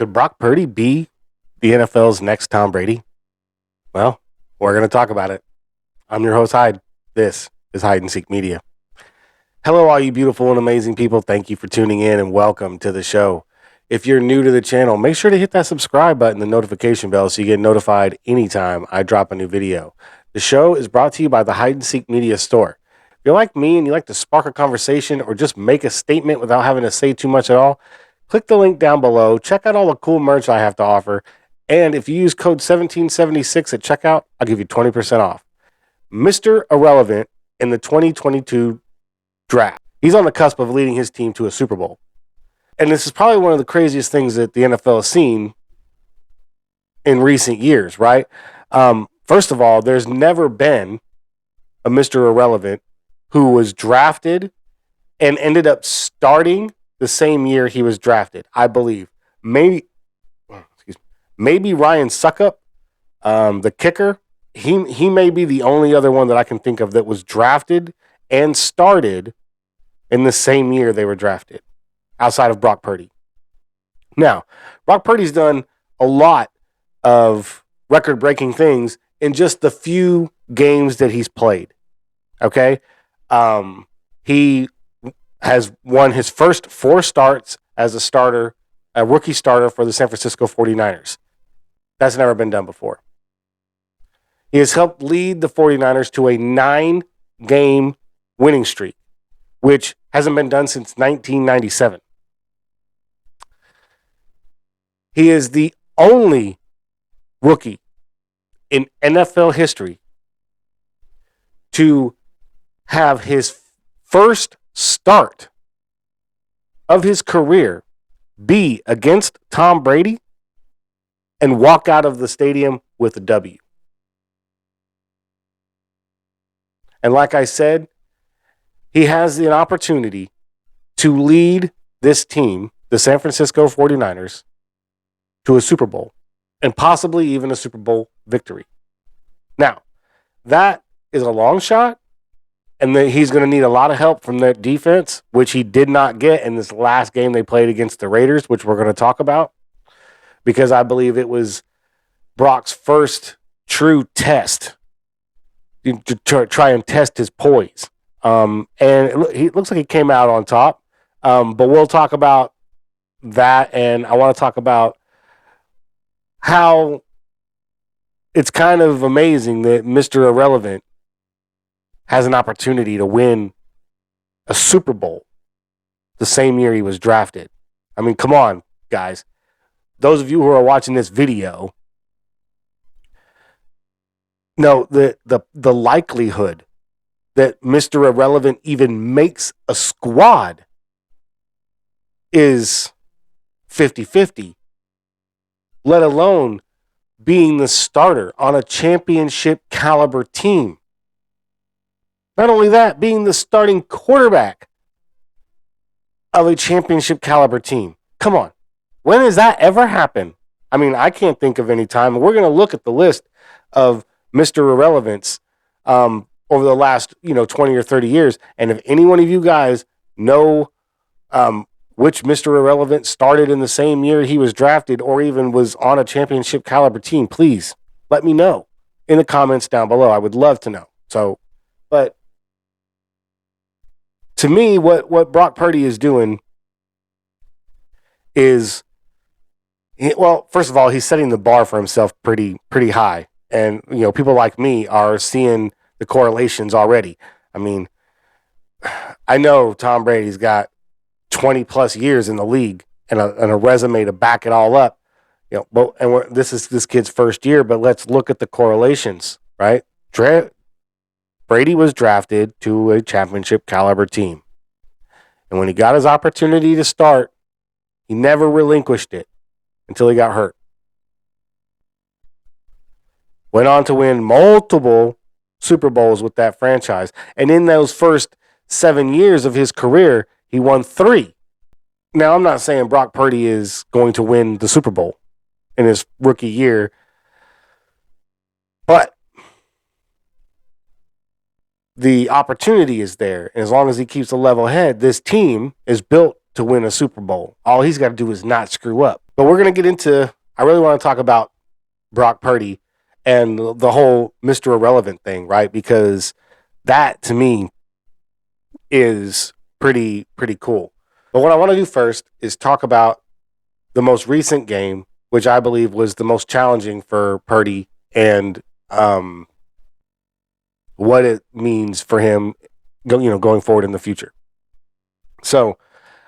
Could Brock Purdy be the NFL's next Tom Brady? Well, we're going to talk about it. I'm your host, Hyde. This is Hide and Seek Media. Hello, all you beautiful and amazing people. Thank you for tuning in and welcome to the show. If you're new to the channel, make sure to hit that subscribe button, the notification bell, so you get notified anytime I drop a new video. The show is brought to you by the Hide and Seek Media Store. If you're like me and you like to spark a conversation or just make a statement without having to say too much at all, click the link down below. Check out all the cool merch I have to offer. And if you use code 1776 at checkout, I'll give you 20% off. Mr. Irrelevant in the 2022 draft. He's on the cusp of leading his team to a Super Bowl. And this is probably one of the craziest things that the NFL has seen in recent years, right? First of all, there's never been a Mr. Irrelevant who was drafted and ended up starting the same year he was drafted, I believe. Maybe Ryan Suckup, the kicker, he may be the only other one that I can think of that was drafted and started in the same year they were drafted, outside of Brock Purdy. Now, Brock Purdy's done a lot of record-breaking things in just the few games that he's played. Okay? He has won his first 4 starts as a starter, a rookie starter for the San Francisco 49ers. That's never been done before. He has helped lead the 49ers to a 9-game winning streak, which hasn't been done since 1997. He is the only rookie in NFL history to have his first start of his career be against Tom Brady and walk out of the stadium with a W. And like I said, he has an opportunity to lead this team, the San Francisco 49ers, to a Super Bowl and possibly even a Super Bowl victory. Now, that is a long shot, and he's going to need a lot of help from their defense, which he did not get in this last game they played against the Raiders, which we're going to talk about, because I believe it was Brock's first true test to try and test his poise. And he looks like he came out on top, but we'll talk about that, and I want to talk about how it's kind of amazing that Mr. Irrelevant has an opportunity to win a Super Bowl the same year he was drafted. I mean, come on, guys. Those of you who are watching this video know the likelihood that Mr. Irrelevant even makes a squad is 50-50, let alone being the starter on a championship caliber team. Not only that, being the starting quarterback of a championship caliber team. Come on. When has that ever happened? I mean, I can't think of any time. We're going to look at the list of Mr. Irrelevants over the last, 20 or 30 years. And if any one of you guys know which Mr. Irrelevant started in the same year he was drafted or even was on a championship caliber team, please let me know in the comments down below. I would love to know. But to me, what Brock Purdy is doing is, well, first of all, he's setting the bar for himself pretty high. And, people like me are seeing the correlations already. I mean, I know Tom Brady's got 20 plus years in the league and a resume to back it all up. This is this kid's first year, but let's look at the correlations, right? Brady was drafted to a championship caliber team. And when he got his opportunity to start, he never relinquished it until he got hurt. Went on to win multiple Super Bowls with that franchise. And in those first 7 years of his career, he won 3. Now, I'm not saying Brock Purdy is going to win the Super Bowl in his rookie year, but the opportunity is there. And as long as he keeps a level head, this team is built to win a Super Bowl. All he's got to do is not screw up. But we're going to get into, I really want to talk about Brock Purdy and the whole Mr. Irrelevant thing, right? Because that to me is pretty cool. But what I want to do first is talk about the most recent game, which I believe was the most challenging for Purdy, and what it means for him, going forward in the future. So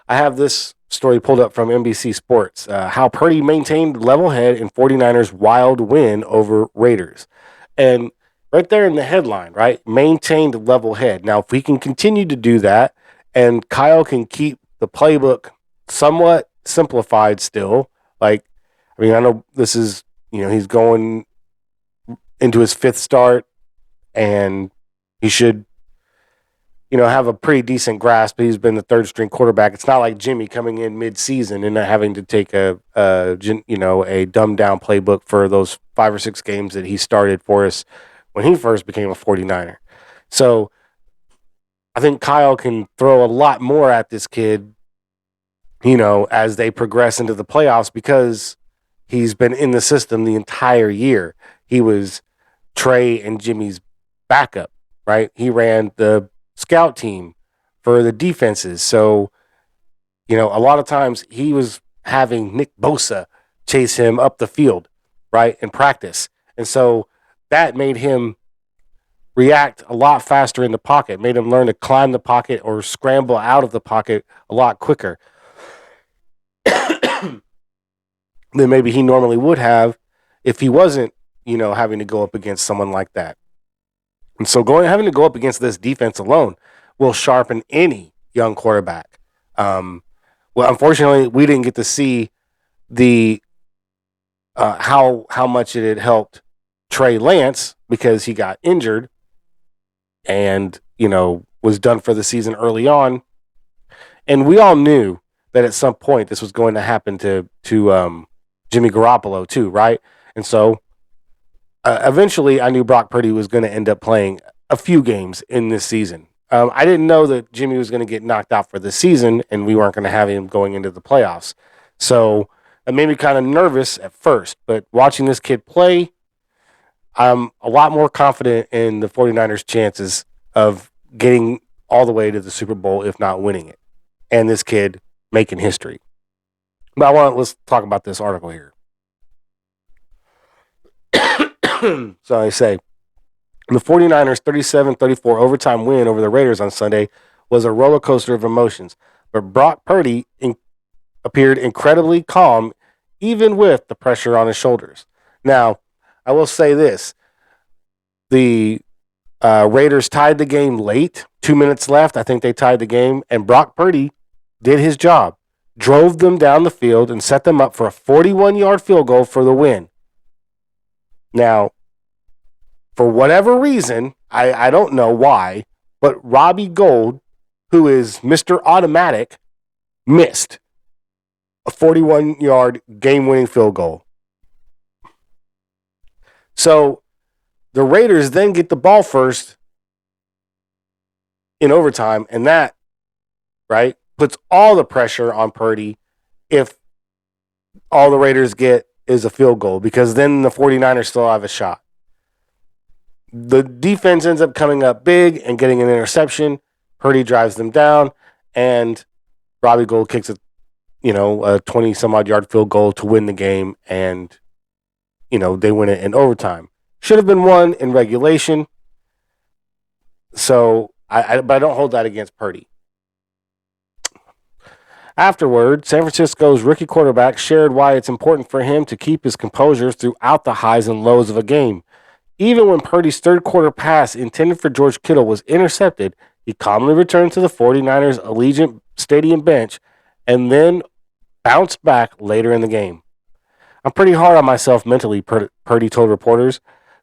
I have this story pulled up from NBC Sports. How Purdy maintained level head in 49ers' wild win over Raiders. And right there in the headline, right? Maintained level head. Now, if we can continue to do that and Kyle can keep the playbook somewhat simplified still, like, I mean, I know this is, he's going into his fifth start and he should have a pretty decent grasp. He's been the third string quarterback. It's not like Jimmy coming in mid-season and having to take a dumbed down playbook for those 5 or 6 games that he started for us when he first became a 49er. So I think Kyle can throw a lot more at this kid, as they progress into the playoffs, because he's been in the system the entire year. He was Trey and Jimmy's backup, right? He ran the scout team for the defenses. So, a lot of times he was having Nick Bosa chase him up the field, right, in practice. And so that made him react a lot faster in the pocket, made him learn to climb the pocket or scramble out of the pocket a lot quicker than maybe he normally would have if he wasn't, having to go up against someone like that. And so having to go up against this defense alone will sharpen any young quarterback. Well, unfortunately, we didn't get to see the how much it had helped Trey Lance because he got injured and was done for the season early on. And we all knew that at some point this was going to happen to Jimmy Garoppolo too, right? And so eventually, I knew Brock Purdy was going to end up playing a few games in this season. I didn't know that Jimmy was going to get knocked out for the season, and we weren't going to have him going into the playoffs. So it made me kind of nervous at first. But watching this kid play, I'm a lot more confident in the 49ers' chances of getting all the way to the Super Bowl, if not winning it, and this kid making history. But let's talk about this article here. So I say, the 49ers' 37-34 overtime win over the Raiders on Sunday was a roller coaster of emotions, but Brock Purdy appeared incredibly calm, even with the pressure on his shoulders. Now, I will say this. The Raiders tied the game late, 2 minutes left. I think they tied the game, and Brock Purdy did his job, drove them down the field, and set them up for a 41-yard field goal for the win. Now, for whatever reason, I don't know why, but Robbie Gould, who is Mr. Automatic, missed a 41-yard game-winning field goal. So the Raiders then get the ball first in overtime, and that, right, puts all the pressure on Purdy if all the Raiders get is a field goal, because then the 49ers still have a shot. The defense ends up coming up big and getting an interception. Purdy drives them down, and Robbie Gould kicks a 20-some-odd yard field goal to win the game, and, they win it in overtime. Should have been won in regulation, but I don't hold that against Purdy. Afterward, San Francisco's rookie quarterback shared why it's important for him to keep his composure throughout the highs and lows of a game. Even when Purdy's third quarter pass intended for George Kittle was intercepted, he calmly returned to the 49ers' Allegiant Stadium bench and then bounced back later in the game. I'm pretty hard on myself mentally, Purdy told reporters.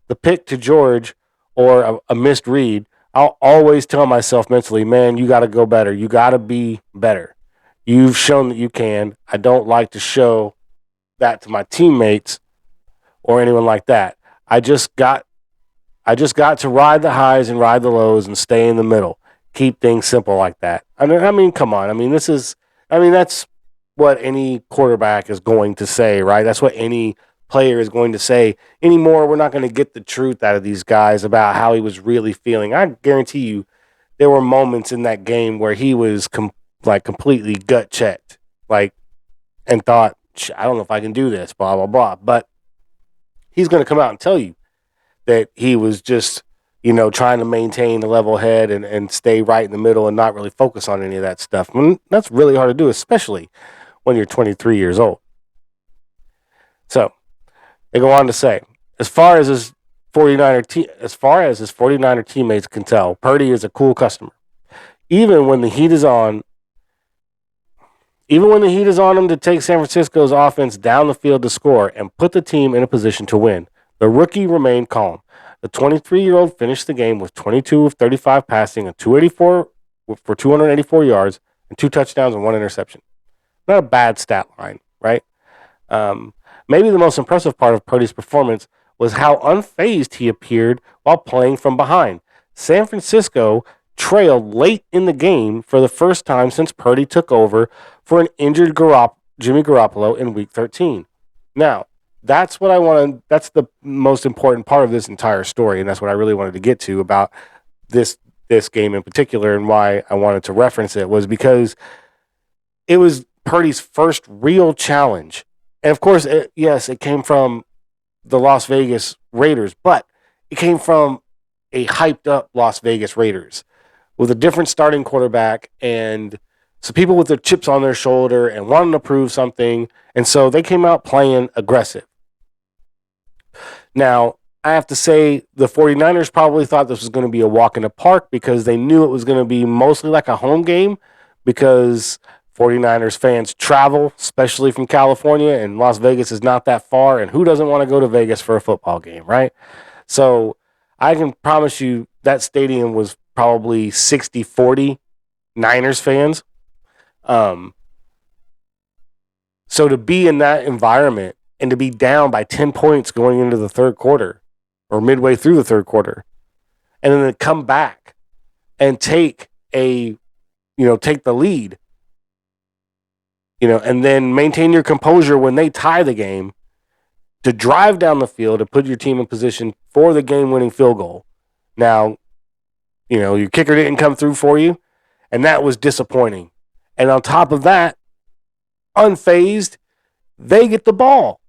The pick to George or a missed read, I'll always tell myself mentally, man, you got to go better. You got to be better. You've shown that you can. I don't like to show that to my teammates or anyone like that. I just got to ride the highs and ride the lows and stay in the middle. Keep things simple like that. I mean, come on. That's what any quarterback is going to say, right? That's what any player is going to say. Anymore, we're not going to get the truth out of these guys about how he was really feeling. I guarantee you there were moments in that game where he was completely gut checked, and thought, I don't know if I can do this, blah, blah, blah. But he's going to come out and tell you that he was just, trying to maintain a level head and stay right in the middle and not really focus on any of that stuff. I mean, that's really hard to do, especially when you're 23 years old. So they go on to say, as far as his 49er teammates can tell, Purdy is a cool customer. Even when the heat is on him to take San Francisco's offense down the field to score and put the team in a position to win, the rookie remained calm. The 23-year-old finished the game with 22 of 35 passing and 284 yards and 2 touchdowns and 1 interception. Not a bad stat line, right? Maybe the most impressive part of Purdy's performance was how unfazed he appeared while playing from behind. San Francisco trailed late in the game for the first time since Purdy took over for an injured Jimmy Garoppolo in Week 13. Now, that's the most important part of this entire story, and that's what I really wanted to get to about this game in particular, and why I wanted to reference it was because it was Purdy's first real challenge. And of course, it came from the Las Vegas Raiders, but it came from a hyped up Las Vegas Raiders with a different starting quarterback and some people with their chips on their shoulder and wanting to prove something. And so they came out playing aggressive. Now, I have to say the 49ers probably thought this was going to be a walk in the park because they knew it was going to be mostly like a home game because 49ers fans travel, especially from California, and Las Vegas is not that far. And who doesn't want to go to Vegas for a football game, right? So I can promise you that stadium was probably 60-40 Niners fans. So to be in that environment and to be down by 10 points going into the third quarter or midway through the third quarter, and then to come back and take the lead, and then maintain your composure when they tie the game, to drive down the field and put your team in position for the game-winning field goal. Now, your kicker didn't come through for you, and that was disappointing. And on top of that, unfazed, they get the ball.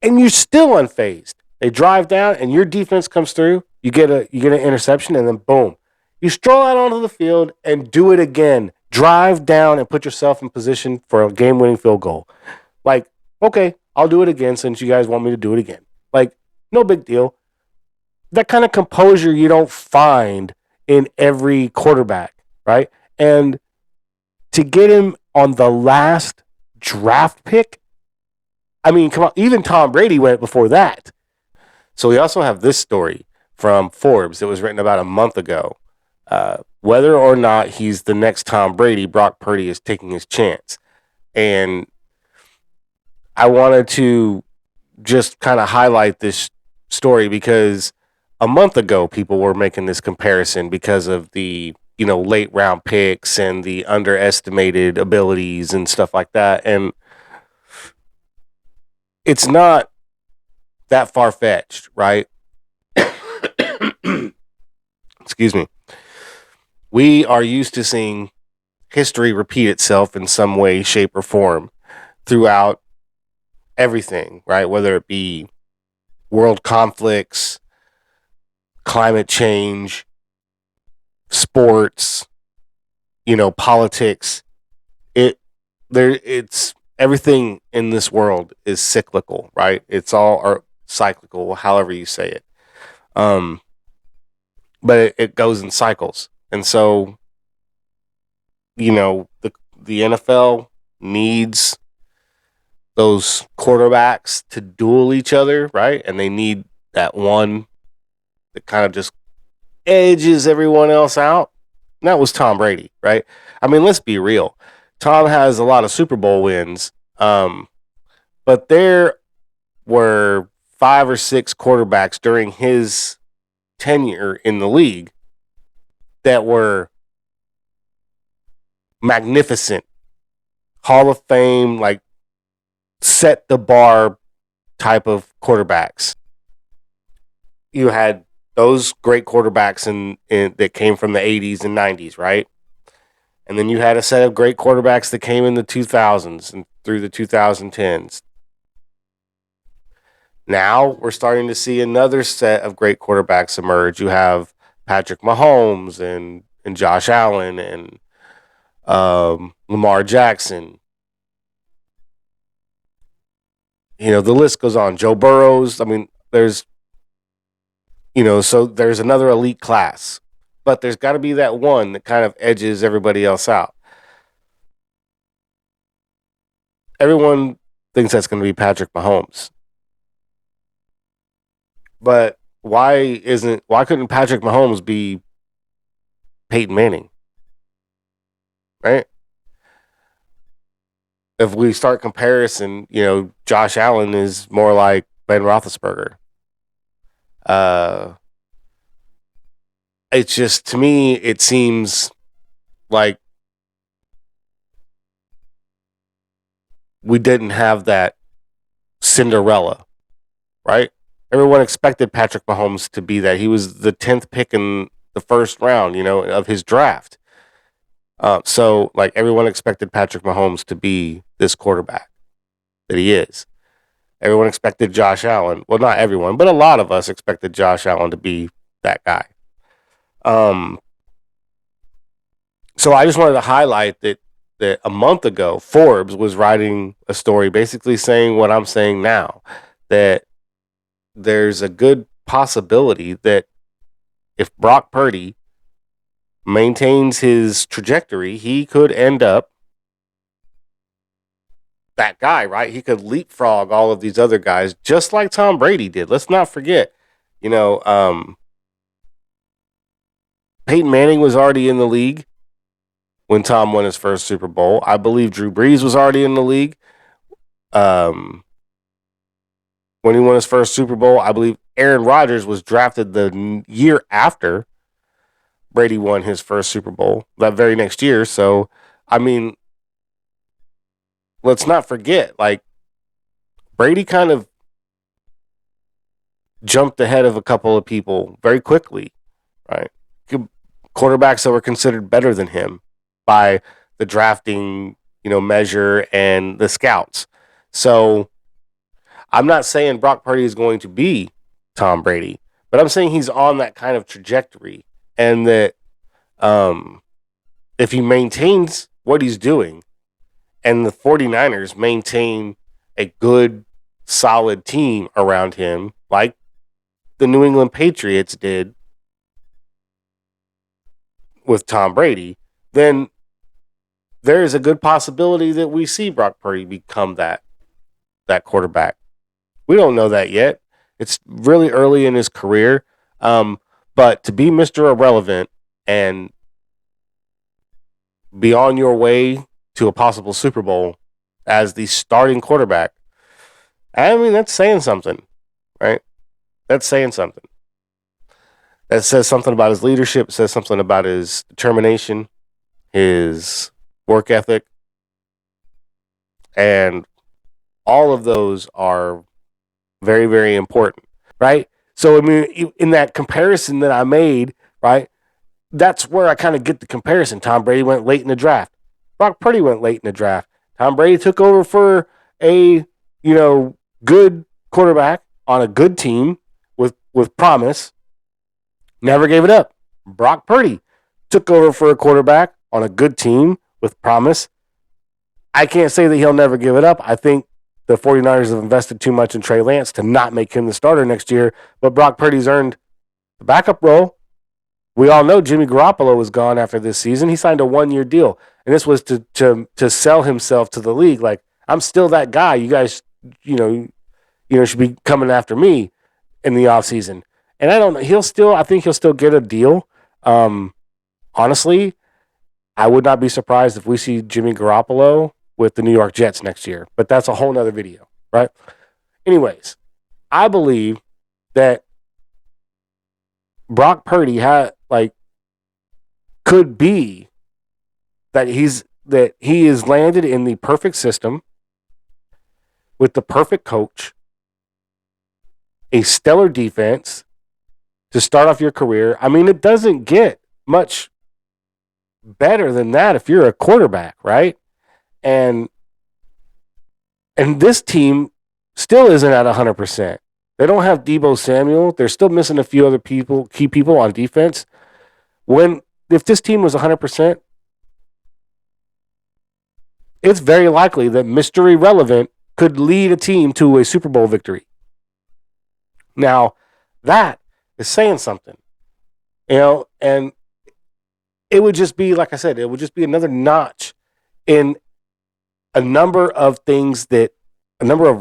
And you're still unfazed. They drive down, and your defense comes through. You get an interception, and then boom. You stroll out onto the field and do it again. Drive down and put yourself in position for a game-winning field goal. Okay, I'll do it again since you guys want me to do it again. No big deal. That kind of composure you don't find in every quarterback, right? And to get him on the last draft pick, I mean, come on, even Tom Brady went before that. So we also have this story from Forbes that was written about a month ago. Whether or not he's the next Tom Brady, Brock Purdy is taking his chance. And I wanted to just kind of highlight this story because a month ago people were making this comparison because of the late round picks and the underestimated abilities and stuff like that. And it's not that far-fetched, right? Excuse me. We are used to seeing history repeat itself in some way, shape, or form throughout everything, right? Whether it be world conflicts, climate change, sports, politics. It's everything in this world is cyclical, right? It's all cyclical, however you say it. But it goes in cycles. And so, the NFL needs those quarterbacks to duel each other, right? And they need that one that kind of just edges everyone else out. And that was Tom Brady, right? I mean, let's be real. Tom has a lot of Super Bowl wins, but there were 5 or 6 quarterbacks during his tenure in the league that were magnificent Hall of Fame, like set the bar type of quarterbacks. You had those great quarterbacks in that came from the 80s and 90s, right? And then you had a set of great quarterbacks that came in the 2000s and through the 2010s. Now we're starting to see another set of great quarterbacks emerge. You have Patrick Mahomes and Josh Allen and Lamar Jackson. You know, the list goes on. Joe Burrows. I mean, there's, you know, so there's another elite class. But there's got to be that one that kind of edges everybody else out. Everyone thinks that's going to be Patrick Mahomes. But why couldn't Patrick Mahomes be Peyton Manning? Right? If we start comparison, you know, Josh Allen is more like Ben Roethlisberger. It's just, to me, it seems like we didn't have that Cinderella, right? Everyone expected Patrick Mahomes to be that. He was the 10th pick in the first round, you know, of his draft. So, like, everyone expected Patrick Mahomes to be this quarterback that he is. Everyone expected Josh Allen. Well, not everyone, but a lot of us expected Josh Allen to be that guy. So I just wanted to highlight that a month ago, Forbes was writing a story basically saying what I'm saying now, that there's a good possibility that if Brock Purdy maintains his trajectory, he could end up that guy, right? He could leapfrog all of these other guys, just like Tom Brady did. Let's not forget, you know, Peyton Manning was already in the league when Tom won his first Super Bowl. I believe Drew Brees was already in the league when he won his first Super Bowl. I believe Aaron Rodgers was drafted the year after Brady won his first Super Bowl, that very next year. So, I mean, let's not forget, like, Brady kind of jumped ahead of a couple of people very quickly, right? Quarterbacks that were considered better than him by the drafting, you know, measure and the scouts. So I'm not saying Brock Purdy is going to be Tom Brady, but I'm saying he's on that kind of trajectory, and that if he maintains what he's doing and the 49ers maintain a good, solid team around him, like the New England Patriots did with Tom Brady, then there is a good possibility that we see Brock Purdy become that quarterback. We don't know that yet. It's really early in his career. But to be Mr. Irrelevant and be on your way to a possible Super Bowl as the starting quarterback, I mean, that's saying something, right? That's saying something. That says something about his leadership. It says something about his determination, his work ethic, and all of those are very, very important, right? So, I mean, in that comparison that I made, right, that's where I kind of get the comparison. Tom Brady went late in the draft. Brock Purdy went late in the draft. Tom Brady took over for a, you know, good quarterback on a good team with promise. Never gave it up. Brock Purdy took over for a quarterback on a good team with promise. I can't say that he'll never give it up. I think the 49ers have invested too much in Trey Lance to not make him the starter next year, but Brock Purdy's earned the backup role. We all know Jimmy Garoppolo was gone after this season. He signed a one-year deal, and this was to sell himself to the league. Like, I'm still that guy. You guys, you know, should be coming after me in the offseason. And I don't know. I think he'll still get a deal. Honestly, I would not be surprised if we see Jimmy Garoppolo with the New York Jets next year. But that's a whole nother video, right? Anyways, I believe that Brock Purdy could be that he's that he is landed in the perfect system with the perfect coach, a stellar defense to start off your career. I mean, it doesn't get much better than that if you're a quarterback, right? And this team still isn't at 100%. They don't have Deebo Samuel. They're still missing a few other key people on defense. If this team was 100%, it's very likely that Mr. Irrelevant could lead a team to a Super Bowl victory. Now, that is saying something, and it would just be, like I said, it would just be another notch in a number of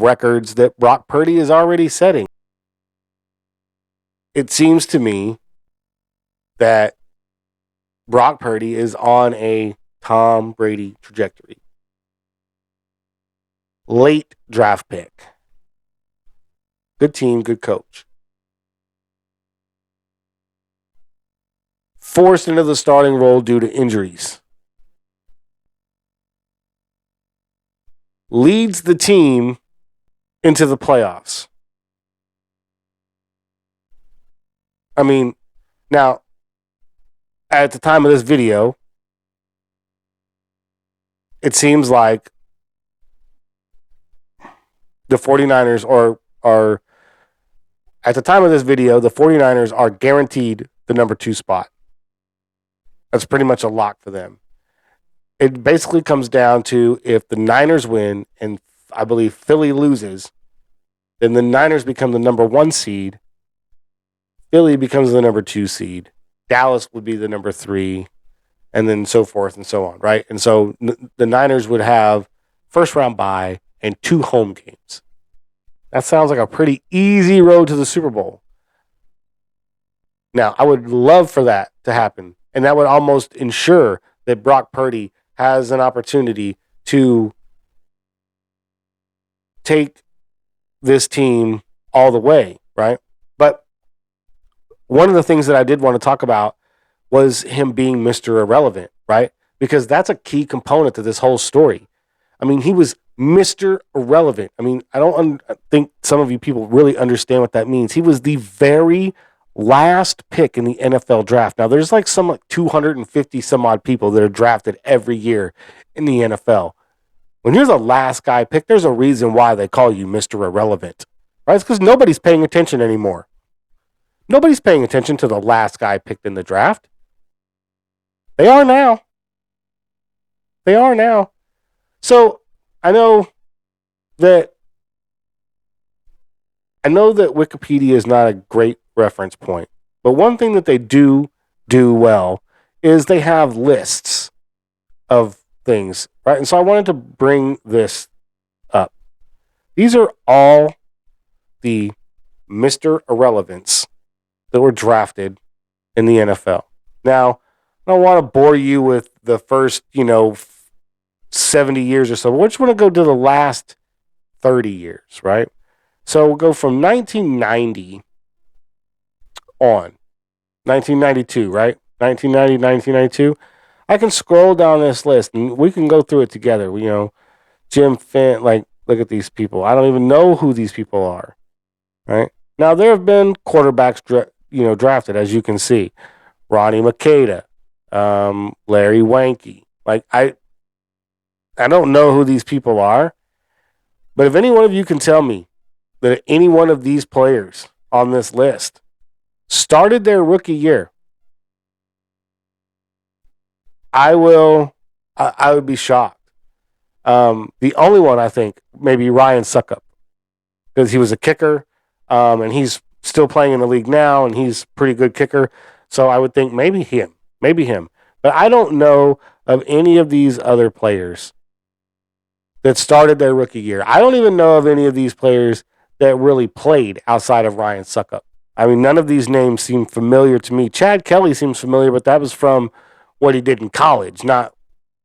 records that Brock Purdy is already setting. It seems to me that Brock Purdy is on a Tom Brady trajectory. Late draft pick. Good team, good coach. Forced into the starting role due to injuries. Leads the team into the playoffs. I mean, now, at the time of this video, it seems like the 49ers are at the time of this video, the 49ers are guaranteed the number 2 spot. That's pretty much a lock for them. It basically comes down to if the Niners win and I believe Philly loses, then the Niners become the number 1 seed. Philly becomes the number 2 seed. Dallas would be the number 3, and then so forth and so on, right? And so the Niners would have first round bye and 2 home games. That sounds like a pretty easy road to the Super Bowl. Now, I would love for that to happen, and that would almost ensure that Brock Purdy has an opportunity to take this team all the way, right? But one of the things that I did want to talk about was him being Mr. Irrelevant, right? Because that's a key component to this whole story. I mean, he was Mr. Irrelevant. I mean, I don't think some of you people really understand what that means. He was the very last pick in the NFL draft. Now, there's like 250 some odd people that are drafted every year in the NFL. When you're the last guy picked, there's a reason why they call you Mr. Irrelevant, right? It's because nobody's paying attention anymore. Nobody's paying attention to the last guy picked in the draft. They are now. They are now. So I know that Wikipedia is not a great reference point, but one thing that they do well is they have lists of things, right? And so I wanted to bring this up. These are all the Mr. Irrelevants that were drafted in the NFL. Now, I don't want to bore you with the first, 70 years or so. We just want to go to the last 30 years, right? So we'll go from 1990 on. 1992, right? 1990, 1992. I can scroll down this list and we can go through it together. Jim Finn, look at these people. I don't even know who these people are, right? Now, there have been quarterbacks, drafted, as you can see. Ronnie Makeda, Larry Wanke. I don't know who these people are, but if any one of you can tell me that any one of these players on this list started their rookie year, I would be shocked. The only one, I think, maybe Ryan Suckup, because he was a kicker, and he's still playing in the league now, and he's a pretty good kicker. So I would think maybe him. But I don't know of any of these other players that started their rookie year. I don't even know of any of these players that really played outside of Ryan Suckup. I mean, none of these names seem familiar to me. Chad Kelly seems familiar, but that was from what he did in college, not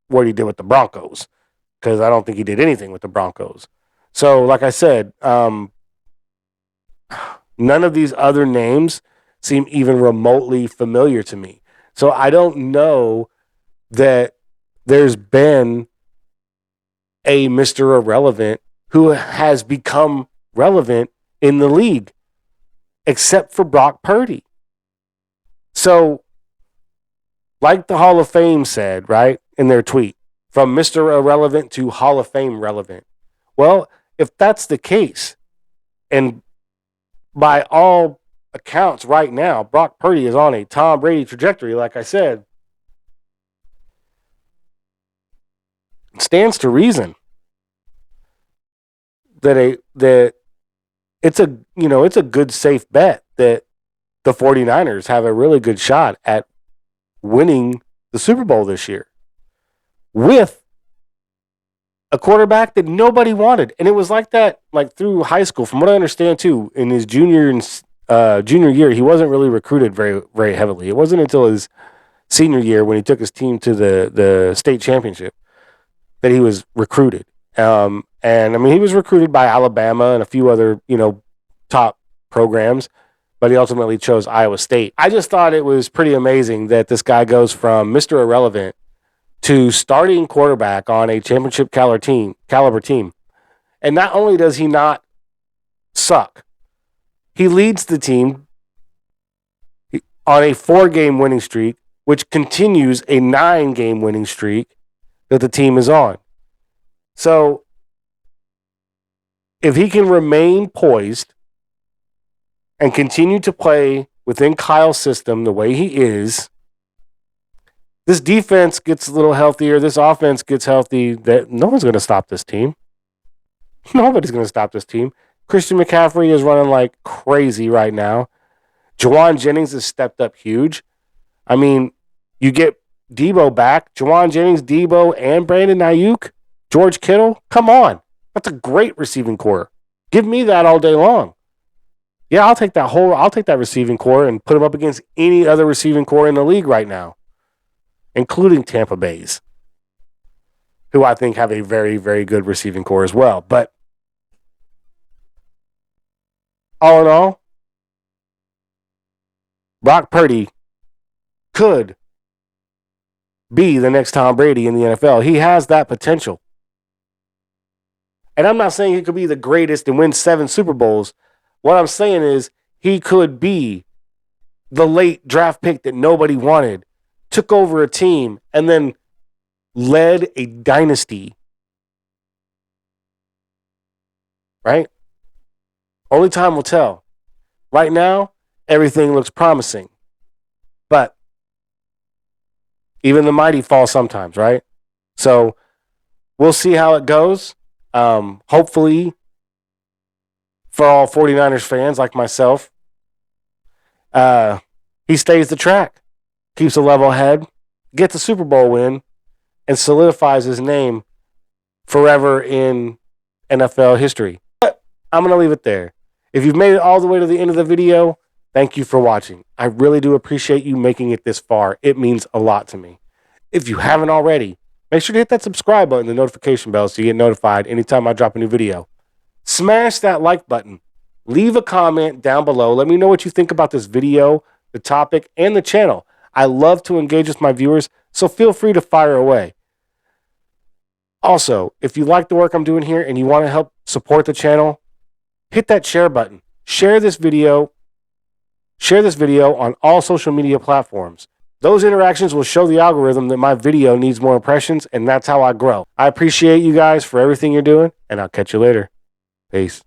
what he did with the Broncos, because I don't think he did anything with the Broncos. So, like I said, none of these other names seem even remotely familiar to me. So I don't know that there's been a Mr. Irrelevant who has become relevant in the league, except for Brock Purdy. So, like the Hall of Fame said, right, in their tweet, from Mr. Irrelevant to Hall of Fame relevant. Well, if that's the case, and by all accounts right now, Brock Purdy is on a Tom Brady trajectory, like I said, it stands to reason that it's a good safe bet that the 49ers have a really good shot at winning the Super Bowl this year with a quarterback that nobody wanted. And it was like that, like through high school, from what I understand too. In his junior year, he wasn't really recruited very, very heavily. It wasn't until his senior year, when he took his team to the state championship, that he was recruited. And I mean, he was recruited by Alabama and a few other, top programs, but he ultimately chose Iowa State. I just thought it was pretty amazing that this guy goes from Mr. Irrelevant to starting quarterback on a championship caliber team. And not only does he not suck, he leads the team on a 4-game winning streak, which continues a 9-game winning streak that the team is on. So if he can remain poised and continue to play within Kyle's system the way he is, this defense gets a little healthier, this offense gets healthy, that no one's going to stop this team. Nobody's going to stop this team. Christian McCaffrey is running like crazy right now. Juwan Jennings has stepped up huge. I mean, you get Debo back. Juwan Jennings, Debo, and Brandon Ayuk, George Kittle. Come on. That's a great receiving core. Give me that all day long. Yeah, I'll take that receiving core and put them up against any other receiving core in the league right now, including Tampa Bay's, who I think have a very, very good receiving core as well. But all in all, Brock Purdy could be the next Tom Brady in the NFL. He has that potential. And I'm not saying he could be the greatest and win 7 Super Bowls. What I'm saying is he could be the late draft pick that nobody wanted, took over a team, and then led a dynasty. Right? Only time will tell. Right now, everything looks promising. But even the mighty fall sometimes, right? So we'll see how it goes. Hopefully, for all 49ers fans like myself, he stays the track, keeps a level head, gets a Super Bowl win, and solidifies his name forever in NFL history. But I'm going to leave it there. If you've made it all the way to the end of the video, thank you for watching. I really do appreciate you making it this far. It means a lot to me. If you haven't already, make sure to hit that subscribe button, the notification bell, so you get notified anytime I drop a new video. Smash that like button. Leave a comment down below. Let me know what you think about this video, the topic, and the channel. I love to engage with my viewers, so feel free to fire away. Also, if you like the work I'm doing here and you want to help support the channel, hit that share button. Share this video on all social media platforms. Those interactions will show the algorithm that my video needs more impressions, and that's how I grow. I appreciate you guys for everything you're doing, and I'll catch you later. Peace.